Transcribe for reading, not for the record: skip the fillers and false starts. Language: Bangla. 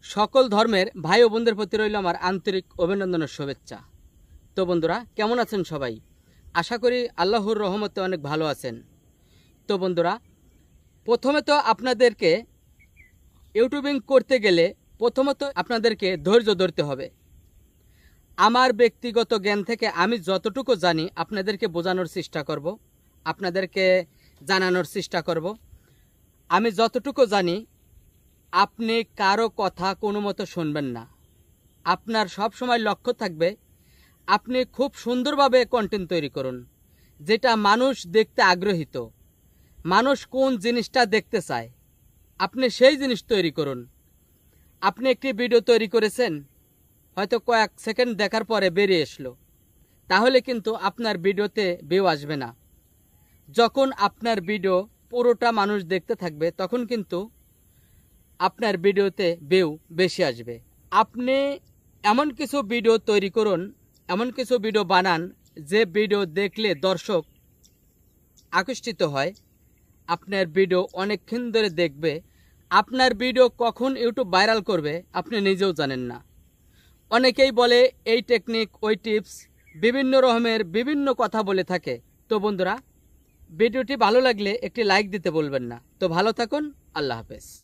সকল ধর্মের ভাই ও বোনদের প্রতি রইল আমার আন্তরিক অভিনন্দন ও শুভেচ্ছা। তো বন্ধুরা, কেমন আছেন সবাই? আশা করি আল্লাহর রহমতে অনেক ভালো আছেন। তো বন্ধুরা, প্রথমে তো আপনাদেরকে ইউটিউবিং করতে গেলে প্রথমত আপনাদেরকে ধৈর্য ধরতে হবে। আমার ব্যক্তিগত জ্ঞান থেকে আমি যতটুকু জানি আপনাদেরকে বোঝানোর চেষ্টা করব, আপনাদেরকে জানানোর চেষ্টা করব। আমি যতটুকু জানি, আপনি কারো কথা কোনো মতো শুনবেন না। আপনার সব সময় লক্ষ্য থাকবে আপনি খুব সুন্দরভাবে কন্টেন্ট তৈরি করুন, যেটা মানুষ দেখতে আগ্রহীত। মানুষ কোন জিনিসটা দেখতে চায়, আপনি সেই জিনিস তৈরি করুন। আপনি একটি ভিডিও তৈরি করেছেন, হয়তো কয়েক সেকেন্ড দেখার পরে বেরিয়ে আসলো, তাহলে কিন্তু আপনার ভিডিওতে ভিউ আসবে না। যখন আপনার ভিডিও পুরোটা মানুষ দেখতে থাকবে, তখন কিন্তু আপনার ভিডিওতে ভিউ বেশি আসবে। আপনি এমন কিছু ভিডিও তৈরি করুন, এমন কিছু ভিডিও বানান যে ভিডিও দেখলে দর্শক আকর্ষিত হয়, আপনার ভিডিও অনেকক্ষণ ধরে দেখবে। আপনার ভিডিও কখন ইউটিউব ভাইরাল করবে আপনি নিজেও জানেন না। অনেকেই বলে এই টেকনিক, ওই টিপস, বিভিন্ন রকমের বিভিন্ন কথা বলে থাকে। তো বন্ধুরা, ভিডিওটি ভালো লাগলে একটি লাইক দিতে বলবেন না। তো ভালো থাকুন, আল্লাহ হাফেজ।